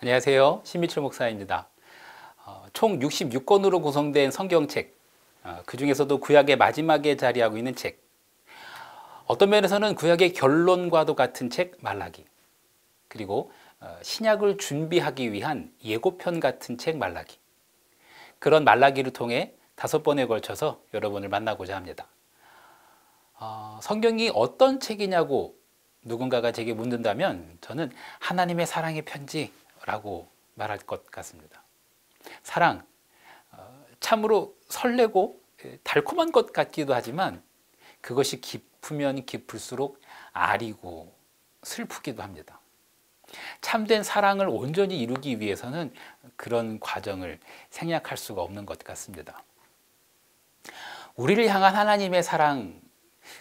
안녕하세요. 신미철 목사입니다. 총 66권으로 구성된 성경책, 그 중에서도 구약의 마지막에 자리하고 있는 책, 어떤 면에서는 구약의 결론과도 같은 책 말라기, 그리고 신약을 준비하기 위한 예고편 같은 책 말라기, 그런 말라기를 통해 5번에 걸쳐서 여러분을 만나고자 합니다. 성경이 어떤 책이냐고 누군가가 제게 묻는다면 저는 하나님의 사랑의 편지라고 말할 것 같습니다. 사랑, 참으로 설레고 달콤한 것 같기도 하지만 그것이 깊으면 깊을수록 아리고 슬프기도 합니다. 참된 사랑을 온전히 이루기 위해서는 그런 과정을 생략할 수가 없는 것 같습니다. 우리를 향한 하나님의 사랑,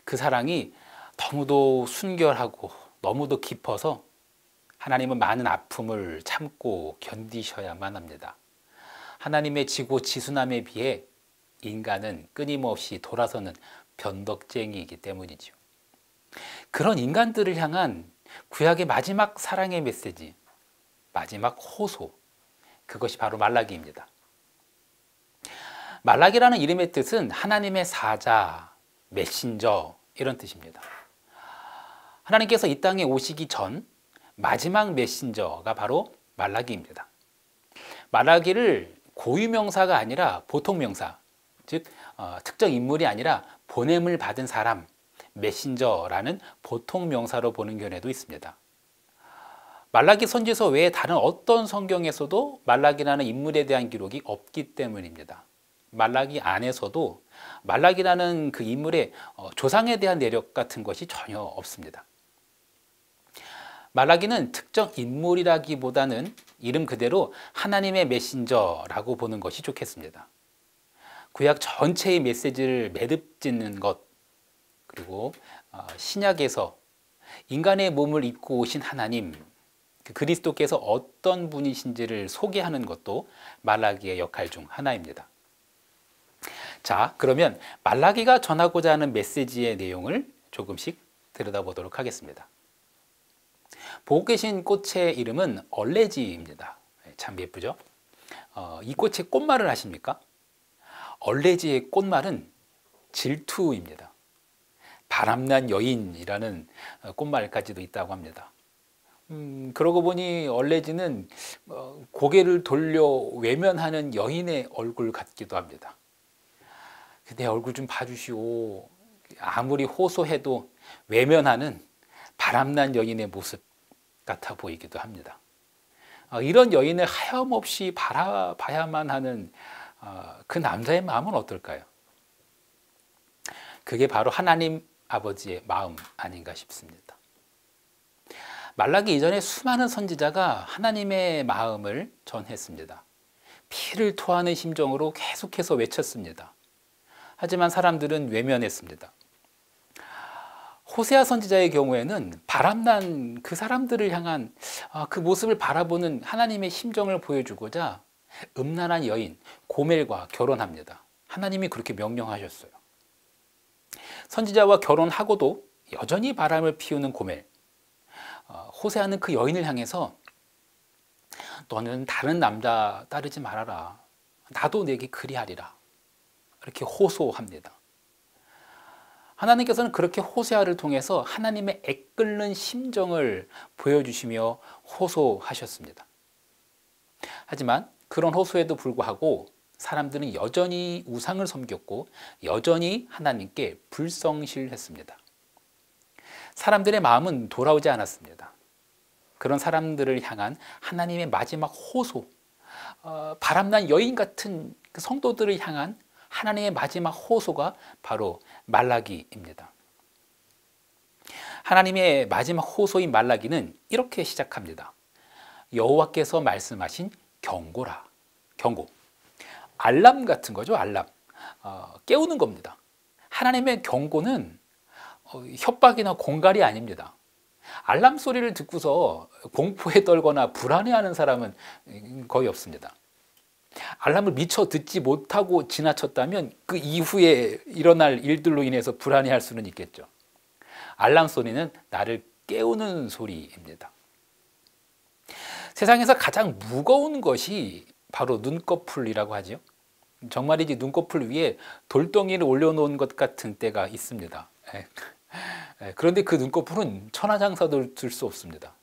그 사랑이 너무도 순결하고 너무도 깊어서 하나님은 많은 아픔을 참고 견디셔야만 합니다. 하나님의 지고지순함에 비해 인간은 끊임없이 돌아서는 변덕쟁이이기 때문이죠. 그런 인간들을 향한 구약의 마지막 사랑의 메시지, 마지막 호소, 그것이 바로 말라기입니다. 말라기라는 이름의 뜻은 하나님의 사자, 메신저 이런 뜻입니다. 하나님께서 이 땅에 오시기 전 마지막 메신저가 바로 말라기입니다. 말라기를 고유명사가 아니라 보통명사, 즉 특정 인물이 아니라 보냄을 받은 사람, 메신저라는 보통명사로 보는 견해도 있습니다. 말라기 선지서 외에 다른 어떤 성경에서도 말라기라는 인물에 대한 기록이 없기 때문입니다. 말라기 안에서도 말라기라는 그 인물의 조상에 대한 내력 같은 것이 전혀 없습니다. 말라기는 특정 인물이라기보다는 이름 그대로 하나님의 메신저라고 보는 것이 좋겠습니다. 구약 전체의 메시지를 매듭짓는 것, 그리고 신약에서 인간의 몸을 입고 오신 하나님, 그리스도께서 어떤 분이신지를 소개하는 것도 말라기의 역할 중 하나입니다. 자, 그러면 말라기가 전하고자 하는 메시지의 내용을 조금씩 들여다보도록 하겠습니다. 보고 계신 꽃의 이름은 얼레지입니다. 참 예쁘죠? 이 꽃의 꽃말을 아십니까? 얼레지의 꽃말은 질투입니다. 바람난 여인이라는 꽃말까지도 있다고 합니다. 그러고 보니 얼레지는 고개를 돌려 외면하는 여인의 얼굴 같기도 합니다. 내 얼굴 좀 봐주시오. 아무리 호소해도 외면하는 바람난 여인의 모습 같아 보이기도 합니다. 이런 여인을 하염없이 바라봐야만 하는 그 남자의 마음은 어떨까요? 그게 바로 하나님 아버지의 마음 아닌가 싶습니다. 말라기 이전에 수많은 선지자가 하나님의 마음을 전했습니다. 피를 토하는 심정으로 계속해서 외쳤습니다. 하지만 사람들은 외면했습니다. 호세아 선지자의 경우에는 바람난 그 사람들을 향한 그 모습을 바라보는 하나님의 심정을 보여주고자 음란한 여인 고멜과 결혼합니다. 하나님이 그렇게 명령하셨어요. 선지자와 결혼하고도 여전히 바람을 피우는 고멜. 호세아는 그 여인을 향해서 너는 다른 남자 따르지 말아라. 나도 내게 그리하리라. 이렇게 호소합니다. 하나님께서는 그렇게 호세아를 통해서 하나님의 애끓는 심정을 보여주시며 호소하셨습니다. 하지만 그런 호소에도 불구하고 사람들은 여전히 우상을 섬겼고 여전히 하나님께 불성실했습니다. 사람들의 마음은 돌아오지 않았습니다. 그런 사람들을 향한 하나님의 마지막 호소, 바람난 여인 같은 그 성도들을 향한 하나님의 마지막 호소가 바로 말라기입니다. 하나님의 마지막 호소인 말라기는 이렇게 시작합니다. 여호와께서 말씀하신 경고라. 경고. 알람 같은 거죠. 알람. 깨우는 겁니다. 하나님의 경고는 협박이나 공갈이 아닙니다. 알람 소리를 듣고서 공포에 떨거나 불안해하는 사람은 거의 없습니다. 알람을 미처 듣지 못하고 지나쳤다면 그 이후에 일어날 일들로 인해서 불안해할 수는 있겠죠. 알람 소리는 나를 깨우는 소리입니다. 세상에서 가장 무거운 것이 바로 눈꺼풀이라고 하죠. 정말이지 눈꺼풀 위에 돌덩이를 올려놓은 것 같은 때가 있습니다. 그런데 그 눈꺼풀은 천하장사도 들 수 없습니다.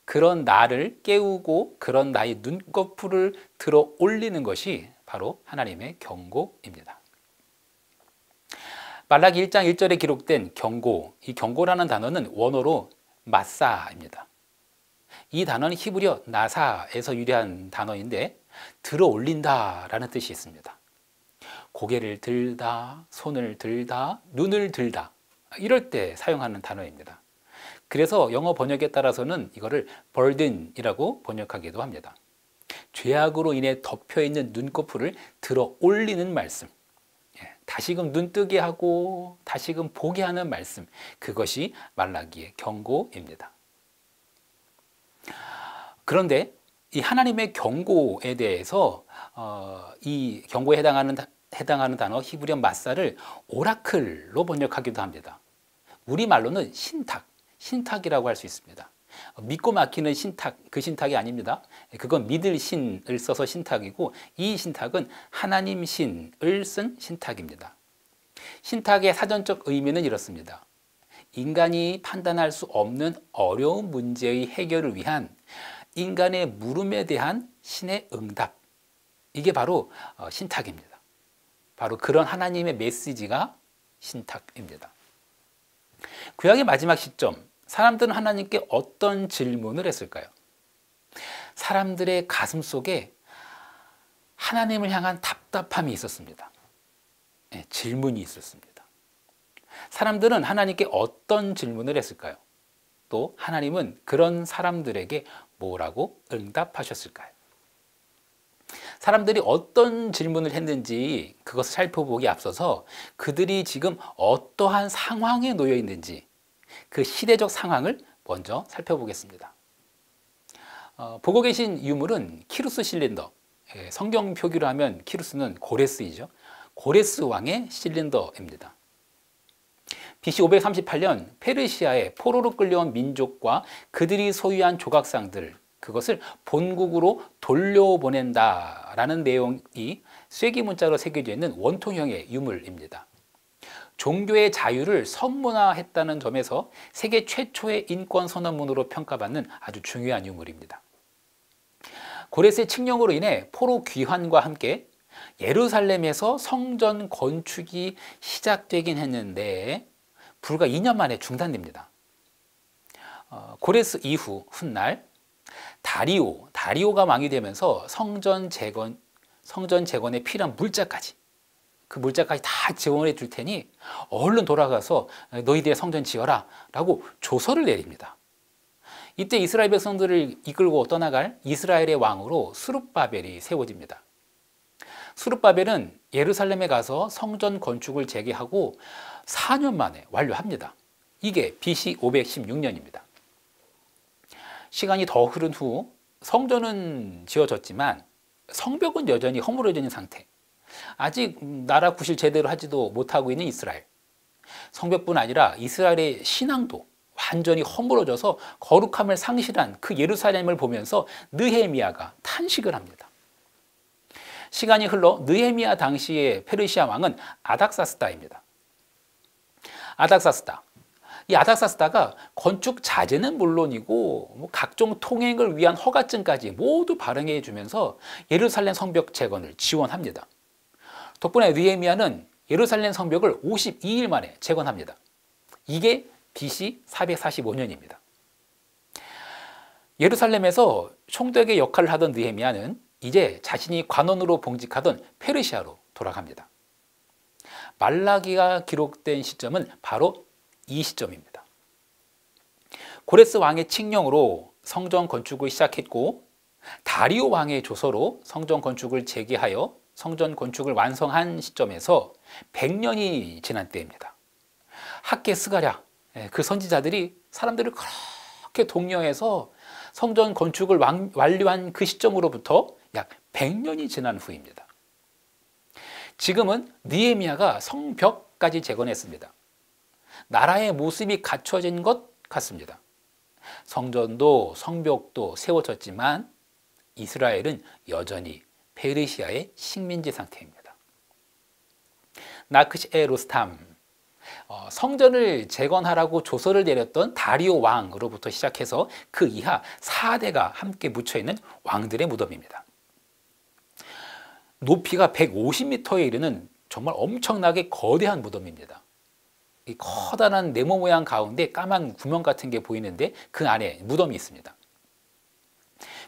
그런 나를 깨우고 그런 나의 눈꺼풀을 들어 올리는 것이 바로 하나님의 경고입니다. 말라기 1장 1절에 기록된 경고, 이 경고라는 단어는 원어로 마사입니다. 이 단어는 히브리어 나사에서 유래한 단어인데 들어 올린다 라는 뜻이 있습니다. 고개를 들다, 손을 들다, 눈을 들다 이럴 때 사용하는 단어입니다. 그래서 영어 번역에 따라서는 이거를 burden이라고 번역하기도 합니다. 죄악으로 인해 덮여있는 눈꺼풀을 들어 올리는 말씀, 다시금 눈뜨게 하고 다시금 보게 하는 말씀, 그것이 말라기의 경고입니다. 그런데 이 하나님의 경고에 대해서 이 경고에 해당하는 단어 히브리어 마사를 오라클로 번역하기도 합니다. 우리말로는 신탁이라고 할 수 있습니다. 믿고 맡기는 신탁, 그 신탁이 아닙니다. 그건 믿을 신을 써서 신탁이고, 이 신탁은 하나님 신을 쓴 신탁입니다. 신탁의 사전적 의미는 이렇습니다. 인간이 판단할 수 없는 어려운 문제의 해결을 위한 인간의 물음에 대한 신의 응답, 이게 바로 신탁입니다. 바로 그런 하나님의 메시지가 신탁입니다. 구약의 마지막 시점, 사람들은 하나님께 어떤 질문을 했을까요? 사람들의 가슴 속에 하나님을 향한 답답함이 있었습니다. 질문이 있었습니다. 사람들은 하나님께 어떤 질문을 했을까요? 또 하나님은 그런 사람들에게 뭐라고 응답하셨을까요? 사람들이 어떤 질문을 했는지 그것을 살펴보기 앞서서 그들이 지금 어떠한 상황에 놓여 있는지 그 시대적 상황을 먼저 살펴보겠습니다. 보고 계신 유물은 키루스 실린더, 성경 표기로 하면 키루스는 고레스이죠. 고레스 왕의 실린더입니다. BC 538년 페르시아의 포로로 끌려온 민족과 그들이 소유한 조각상들, 그것을 본국으로 돌려보낸다라는 내용이 쐐기 문자로 새겨져 있는 원통형의 유물입니다. 종교의 자유를 성문화했다는 점에서 세계 최초의 인권 선언문으로 평가받는 아주 중요한 유물입니다. 고레스의 칙령으로 인해 포로 귀환과 함께 예루살렘에서 성전 건축이 시작되긴 했는데 불과 2년 만에 중단됩니다. 고레스 이후 훗날 다리오가 왕이 되면서 성전 재건에 필요한 물자까지, 그 물자까지 다 지원해 줄 테니 얼른 돌아가서 너희들의 성전 지어라 라고 조서를 내립니다. 이때 이스라엘 백성들을 이끌고 떠나갈 이스라엘의 왕으로 스룹바벨이 세워집니다. 스룹바벨은 예루살렘에 가서 성전 건축을 재개하고 4년 만에 완료합니다. 이게 BC 516년입니다. 시간이 더 흐른 후 성전은 지어졌지만 성벽은 여전히 허물어져 있는 상태. 아직 나라 구실 제대로 하지도 못하고 있는 이스라엘. 성벽뿐 아니라 이스라엘의 신앙도 완전히 허물어져서 거룩함을 상실한 그 예루살렘을 보면서 느헤미야가 탄식을 합니다. 시간이 흘러 느헤미야 당시의 페르시아 왕은 아닥사스다입니다. 이 아닥사스다가 건축 자재는 물론이고 각종 통행을 위한 허가증까지 모두 발행해 주면서 예루살렘 성벽 재건을 지원합니다. 덕분에 느헤미야는 예루살렘 성벽을 52일 만에 재건합니다. 이게 BC 445년입니다. 예루살렘에서 총독의 역할을 하던 느헤미야는 이제 자신이 관원으로 봉직하던 페르시아로 돌아갑니다. 말라기가 기록된 시점은 바로 이 시점입니다. 고레스 왕의 칙령으로 성전 건축을 시작했고 다리오 왕의 조서로 성전 건축을 재개하여 성전 건축을 완성한 시점에서 100년이 지난 때입니다. 학계 스가랴, 그 선지자들이 사람들을 그렇게 독려해서 성전 건축을 완료한 그 시점으로부터 약 100년이 지난 후입니다. 지금은 느헤미야가 성벽까지 재건했습니다. 나라의 모습이 갖춰진 것 같습니다. 성전도 성벽도 세워졌지만 이스라엘은 여전히 페르시아의 식민지 상태입니다. 나크시 로스탐, 성전을 재건하라고 조서를 내렸던 다리오 왕으로부터 시작해서 그 이하 4대가 함께 묻혀있는 왕들의 무덤입니다. 높이가 150m에 이르는 정말 엄청나게 거대한 무덤입니다. 이 커다란 네모 모양 가운데 까만 구멍 같은 게 보이는데 그 안에 무덤이 있습니다.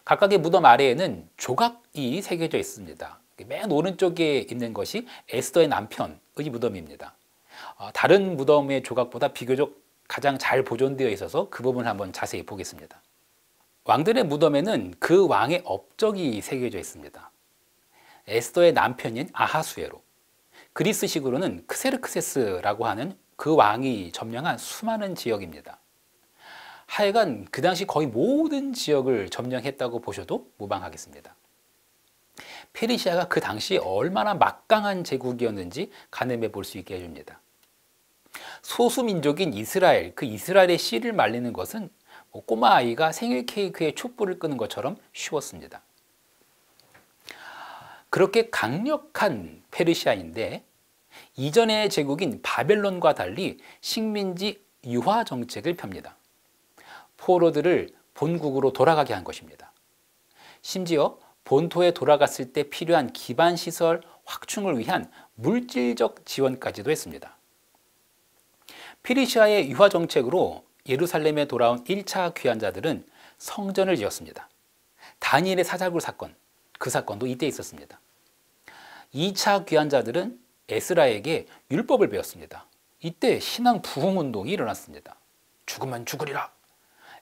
각각의 무덤 아래에는 조각이 새겨져 있습니다. 맨 오른쪽에 있는 것이 에스더의 남편의 무덤입니다. 다른 무덤의 조각보다 비교적 가장 잘 보존되어 있어서 그 부분을 한번 자세히 보겠습니다. 왕들의 무덤에는 그 왕의 업적이 새겨져 있습니다. 에스더의 남편인 아하수에로, 그리스식으로는 크세르크세스라고 하는 그 왕이 점령한 수많은 지역입니다. 하여간 그 당시 거의 모든 지역을 점령했다고 보셔도 무방하겠습니다. 페르시아가 그 당시 얼마나 막강한 제국이었는지 가늠해 볼 수 있게 해줍니다. 소수민족인 이스라엘, 그 이스라엘의 씨를 말리는 것은 꼬마 아이가 생일 케이크에 촛불을 끄는 것처럼 쉬웠습니다. 그렇게 강력한 페르시아인데 이전의 제국인 바벨론과 달리 식민지 유화 정책을 펴니다. 포로들을 본국으로 돌아가게 한 것입니다. 심지어 본토에 돌아갔을 때 필요한 기반시설 확충을 위한 물질적 지원까지도 했습니다. 페르시아의 유화 정책으로 예루살렘에 돌아온 1차 귀환자들은 성전을 지었습니다. 다니엘의 사자굴 사건, 그 사건도 이때 있었습니다. 2차 귀환자들은 에스라에게 율법을 배웠습니다. 이때 신앙 부흥운동이 일어났습니다. 죽으면 죽으리라.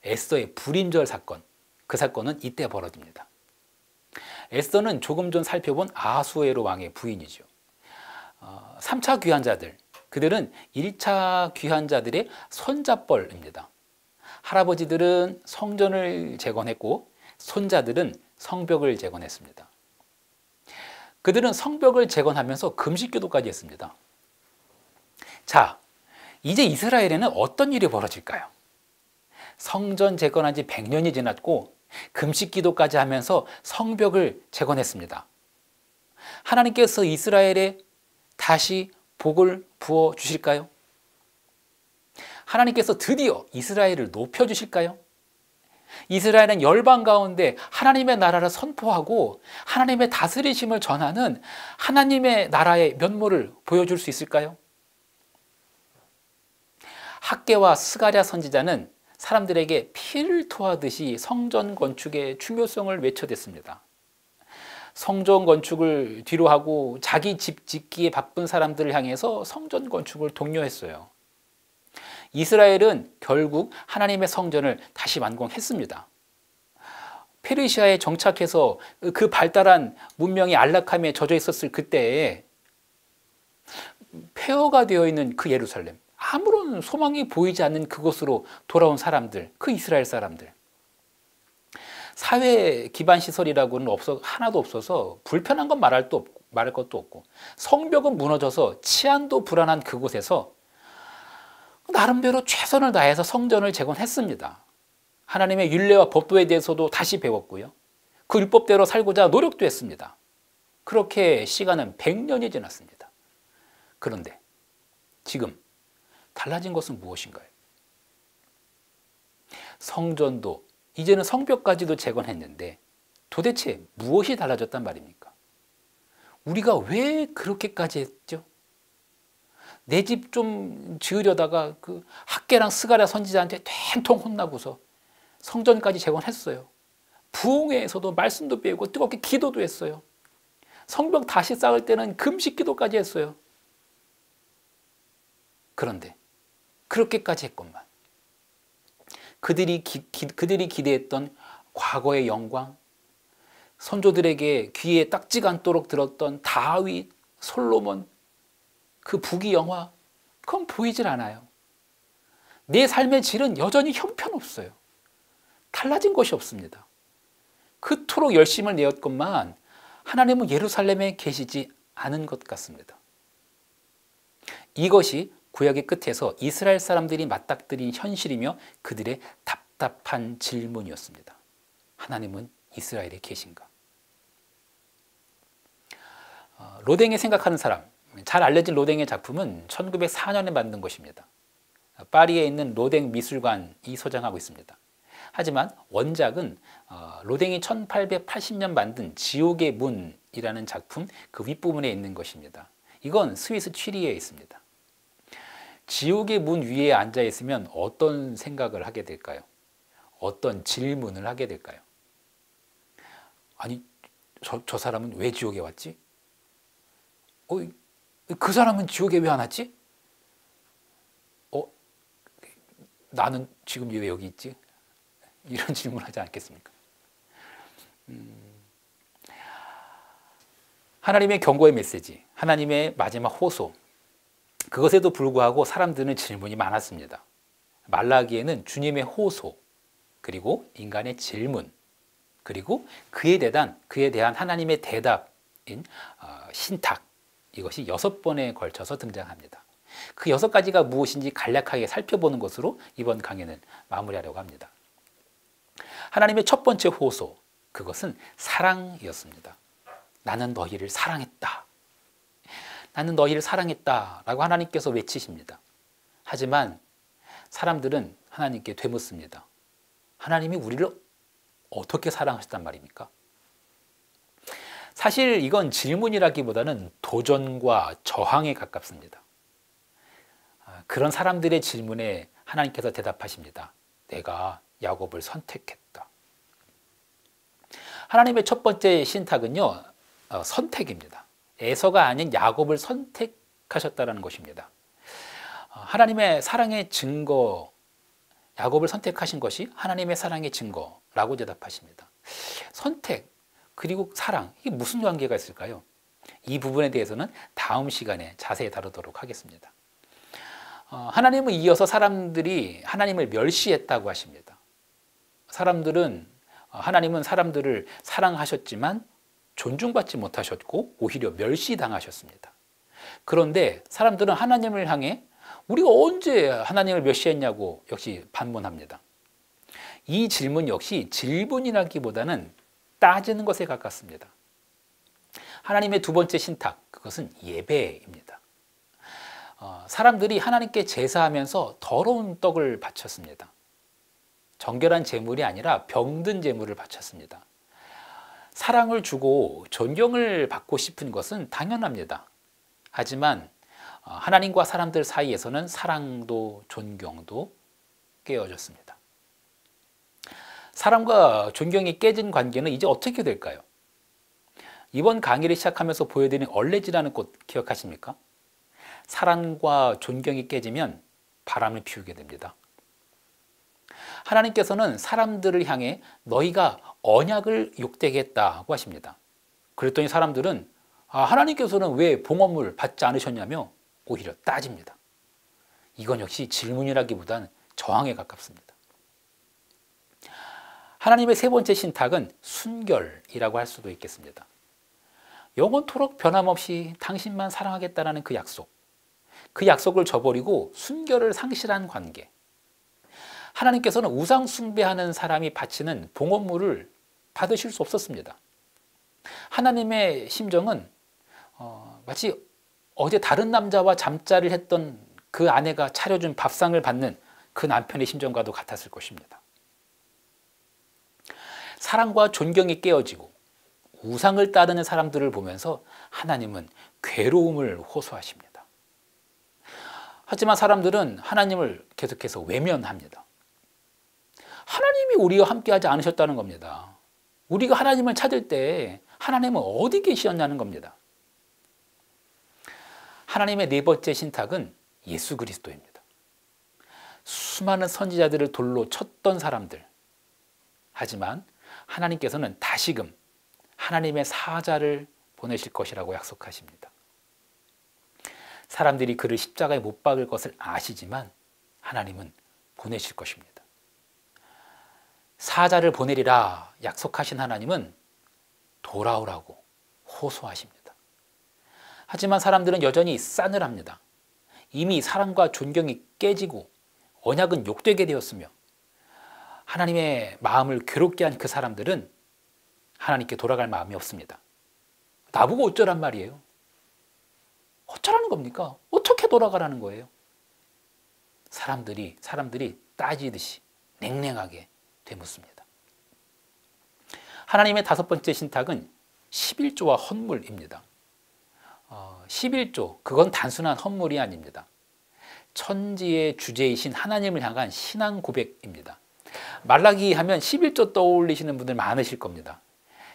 에스더의 불임절 사건, 그 사건은 이때 벌어집니다. 에스더는 조금 전 살펴본 아하수에로 왕의 부인이죠. 3차 귀환자들, 그들은 1차 귀환자들의 손잡벌입니다. 할아버지들은 성전을 재건했고 손자들은 성벽을 재건했습니다. 그들은 성벽을 재건하면서 금식기도까지 했습니다. 자, 이제 이스라엘에는 어떤 일이 벌어질까요? 성전 재건한 지 100년이 지났고 금식기도까지 하면서 성벽을 재건했습니다. 하나님께서 이스라엘에 다시 복을 부어 주실까요? 하나님께서 드디어 이스라엘을 높여 주실까요? 이스라엘은 열방 가운데 하나님의 나라를 선포하고 하나님의 다스리심을 전하는 하나님의 나라의 면모를 보여줄 수 있을까요? 학개와 스가랴 선지자는 사람들에게 피를 토하듯이 성전 건축의 중요성을 외쳐댔습니다. 성전 건축을 뒤로하고 자기 집 짓기에 바쁜 사람들을 향해서 성전 건축을 독려했어요. 이스라엘은 결국 하나님의 성전을 다시 완공했습니다. 페르시아에 정착해서 그 발달한 문명이 안락함에 젖어 있었을 그때에 폐허가 되어 있는 그 예루살렘, 아무런 소망이 보이지 않는 그곳으로 돌아온 사람들, 그 이스라엘 사람들. 사회 기반 시설이라고는 하나도 없어서 불편한 건 말할 것도 없고 성벽은 무너져서 치안도 불안한 그곳에서 나름대로 최선을 다해서 성전을 재건했습니다. 하나님의 율례와 법도에 대해서도 다시 배웠고요. 그 율법대로 살고자 노력도 했습니다. 그렇게 시간은 100년이 지났습니다. 그런데 지금 달라진 것은 무엇인가요? 성전도 이제는 성벽까지도 재건했는데 도대체 무엇이 달라졌단 말입니까? 우리가 왜 그렇게까지 했죠? 내 집 좀 지으려다가 그 학개랑 스가랴 선지자한테 된통 혼나고서 성전까지 재건했어요. 부흥회에서도 말씀도 배우고 뜨겁게 기도도 했어요. 성벽 다시 쌓을 때는 금식 기도까지 했어요. 그런데 그렇게까지 했건만 그들이 기대했던 과거의 영광, 선조들에게 귀에 딱지가 않도록 들었던 다윗, 솔로몬, 그 부귀영화, 그건 보이질 않아요. 내 삶의 질은 여전히 형편없어요. 달라진 것이 없습니다. 그토록 열심을 내었건만 하나님은 예루살렘에 계시지 않은 것 같습니다. 이것이 구약의 끝에서 이스라엘 사람들이 맞닥뜨린 현실이며 그들의 답답한 질문이었습니다. 하나님은 이스라엘에 계신가? 로댕이 생각하는 사람, 잘 알려진 로댕의 작품은 1904년에 만든 것입니다. 파리에 있는 로댕 미술관이 소장하고 있습니다. 하지만 원작은 로댕이 1880년 만든 지옥의 문이라는 작품 그 윗부분에 있는 것입니다. 이건 스위스 취리히에 있습니다. 지옥의 문 위에 앉아 있으면 어떤 생각을 하게 될까요? 어떤 질문을 하게 될까요? 아니, 저 사람은 왜 지옥에 왔지? 그 사람은 지옥에 왜 안 왔지? 나는 지금 왜 여기 있지? 이런 질문을 하지 않겠습니까? 하나님의 경고의 메시지, 하나님의 마지막 호소, 그것에도 불구하고 사람들은 질문이 많았습니다. 말라기에는 주님의 호소, 그리고 인간의 질문, 그리고 그에 대한 하나님의 대답인 신탁, 이것이 6번에 걸쳐서 등장합니다. 그 6가지가 무엇인지 간략하게 살펴보는 것으로 이번 강의는 마무리하려고 합니다. 하나님의 첫 번째 호소, 그것은 사랑이었습니다. 나는 너희를 사랑했다. 나는 너희를 사랑했다 라고 하나님께서 외치십니다. 하지만 사람들은 하나님께 되묻습니다. 하나님이 우리를 어떻게 사랑하셨단 말입니까? 사실 이건 질문이라기보다는 도전과 저항에 가깝습니다. 그런 사람들의 질문에 하나님께서 대답하십니다. 내가 야곱을 선택했다. 하나님의 첫 번째 신탁은요, 선택입니다. 에서가 아닌 야곱을 선택하셨다는 것입니다. 하나님의 사랑의 증거, 야곱을 선택하신 것이 하나님의 사랑의 증거라고 대답하십니다. 선택, 그리고 사랑, 이게 무슨 관계가 있을까요? 이 부분에 대해서는 다음 시간에 자세히 다루도록 하겠습니다. 하나님은 이어서 사람들이 하나님을 멸시했다고 하십니다. 하나님은 사람들을 사랑하셨지만 존중받지 못하셨고 오히려 멸시당하셨습니다. 그런데 사람들은 하나님을 향해 우리가 언제 하나님을 멸시했냐고 역시 반문합니다. 이 질문 역시 질문이라기보다는 따지는 것에 가깝습니다. 하나님의 두 번째 신탁, 그것은 예배입니다. 사람들이 하나님께 제사하면서 더러운 떡을 바쳤습니다. 정결한 제물이 아니라 병든 제물을 바쳤습니다. 사랑을 주고 존경을 받고 싶은 것은 당연합니다. 하지만 하나님과 사람들 사이에서는 사랑도 존경도 깨어졌습니다. 사랑과 존경이 깨진 관계는 이제 어떻게 될까요? 이번 강의를 시작하면서 보여드린 얼레지라는 꽃 기억하십니까? 사랑과 존경이 깨지면 바람을 피우게 됩니다. 하나님께서는 사람들을 향해 너희가 언약을 욕되게 했다고 하십니다. 그랬더니 사람들은 하나님께서는 왜 봉헌물 받지 않으셨냐며 오히려 따집니다. 이건 역시 질문이라기보다는 저항에 가깝습니다. 하나님의 세 번째 신탁은 순결이라고 할 수도 있겠습니다. 영원토록 변함없이 당신만 사랑하겠다는 그 약속, 그 약속을 저버리고 순결을 상실한 관계. 하나님께서는 우상 숭배하는 사람이 바치는 봉헌물을 받으실 수 없었습니다. 하나님의 심정은 마치 어제 다른 남자와 잠자리를 했던 그 아내가 차려준 밥상을 받는 그 남편의 심정과도 같았을 것입니다. 사랑과 존경이 깨어지고 우상을 따르는 사람들을 보면서 하나님은 괴로움을 호소하십니다. 하지만 사람들은 하나님을 계속해서 외면합니다. 하나님이 우리와 함께하지 않으셨다는 겁니다. 우리가 하나님을 찾을 때 하나님은 어디 계셨냐는 겁니다. 하나님의 네 번째 신탁은 예수 그리스도입니다. 수많은 선지자들을 돌로 쳤던 사람들. 하지만 하나님께서는 다시금 하나님의 사자를 보내실 것이라고 약속하십니다. 사람들이 그를 십자가에 못 박을 것을 아시지만 하나님은 보내실 것입니다. 사자를 보내리라 약속하신 하나님은 돌아오라고 호소하십니다. 하지만 사람들은 여전히 싸늘합니다. 이미 사랑과 존경이 깨지고 언약은 욕되게 되었으며 하나님의 마음을 괴롭게 한 그 사람들은 하나님께 돌아갈 마음이 없습니다. 나보고 어쩌란 말이에요. 어쩌라는 겁니까? 어떻게 돌아가라는 거예요? 사람들이 따지듯이 냉랭하게 되묻습니다. 하나님의 다섯 번째 신탁은 11조와 헌물입니다. 11조, 그건 단순한 헌물이 아닙니다. 천지의 주제이신 하나님을 향한 신앙 고백입니다. 말라기 하면 11조 떠올리시는 분들 많으실 겁니다.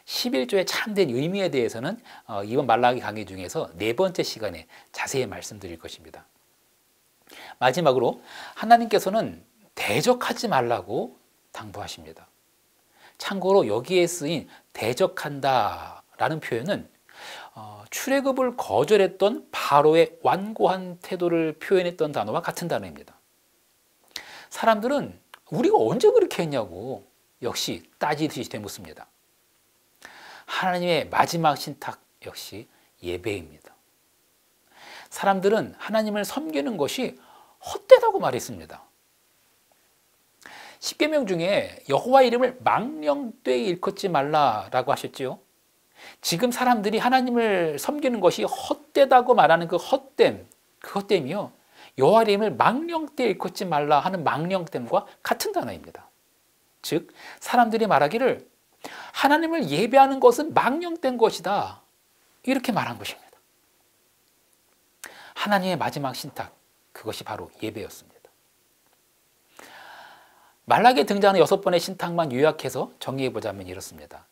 11조의 참된 의미에 대해서는 이번 말라기 강의 중에서 네 번째 시간에 자세히 말씀드릴 것입니다. 마지막으로 하나님께서는 대적하지 말라고 당부하십니다. 참고로 여기에 쓰인 대적한다 라는 표현은 출애굽을 거절했던 바로의 완고한 태도를 표현했던 단어와 같은 단어입니다. 사람들은 우리가 언제 그렇게 했냐고 역시 따지듯이 되묻습니다. 하나님의 마지막 신탁 역시 예배입니다. 사람들은 하나님을 섬기는 것이 헛되다고 말했습니다. 십계명 중에 여호와 이름을 망령되이 일컫지 말라라고 하셨지요. 지금 사람들이 하나님을 섬기는 것이 헛되다고 말하는 그 헛됨이요, 여호와 이름을 망령되이 일컫지 말라 하는 망령됨과 같은 단어입니다. 즉 사람들이 말하기를 하나님을 예배하는 것은 망령된 것이다, 이렇게 말한 것입니다. 하나님의 마지막 신탁, 그것이 바로 예배였습니다. 말라기에 등장하는 6번의 신탁만 요약해서 정리해보자면 이렇습니다.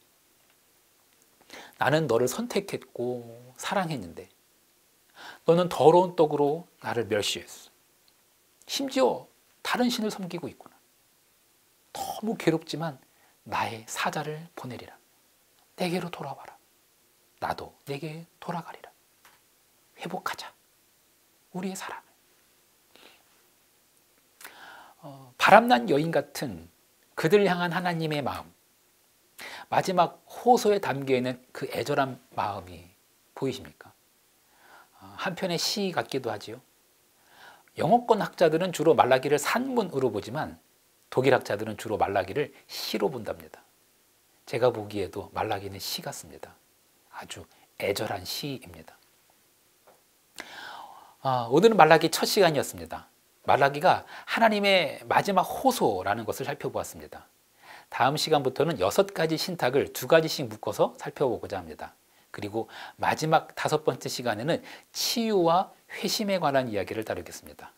나는 너를 선택했고 사랑했는데 너는 더러운 떡으로 나를 멸시했어. 심지어 다른 신을 섬기고 있구나. 너무 괴롭지만 나의 사자를 보내리라. 내게로 돌아와라. 나도 내게 돌아가리라. 회복하자, 우리의 사랑을. 바람난 여인 같은 그들을 향한 하나님의 마음, 마지막 호소에 담겨있는 그 애절한 마음이 보이십니까? 한편의 시 같기도 하지요. 영어권 학자들은 주로 말라기를 산문으로 보지만 독일 학자들은 주로 말라기를 시로 본답니다. 제가 보기에도 말라기는 시 같습니다. 아주 애절한 시입니다. 오늘은 말라기 첫 시간이었습니다. 말라기가 하나님의 마지막 호소라는 것을 살펴보았습니다. 다음 시간부터는 6가지 신탁을 2가지씩 묶어서 살펴보고자 합니다. 그리고 마지막 5번째 시간에는 치유와 회심에 관한 이야기를 다루겠습니다.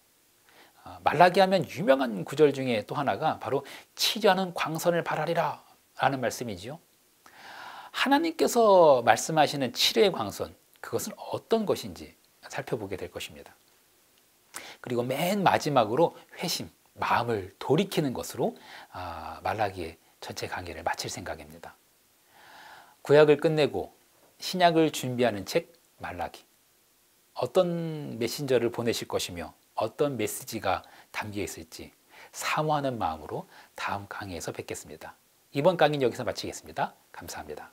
말라기 하면 유명한 구절 중에 또 하나가 바로 치료하는 광선을 바라리라 라는 말씀이지요. 하나님께서 말씀하시는 치료의 광선, 그것은 어떤 것인지 살펴보게 될 것입니다. 그리고 맨 마지막으로 회심, 마음을 돌이키는 것으로 말라기의 전체 강의를 마칠 생각입니다. 구약을 끝내고 신약을 준비하는 책 말라기, 어떤 메신저를 보내실 것이며 어떤 메시지가 담겨 있을지 사모하는 마음으로 다음 강의에서 뵙겠습니다. 이번 강의는 여기서 마치겠습니다. 감사합니다.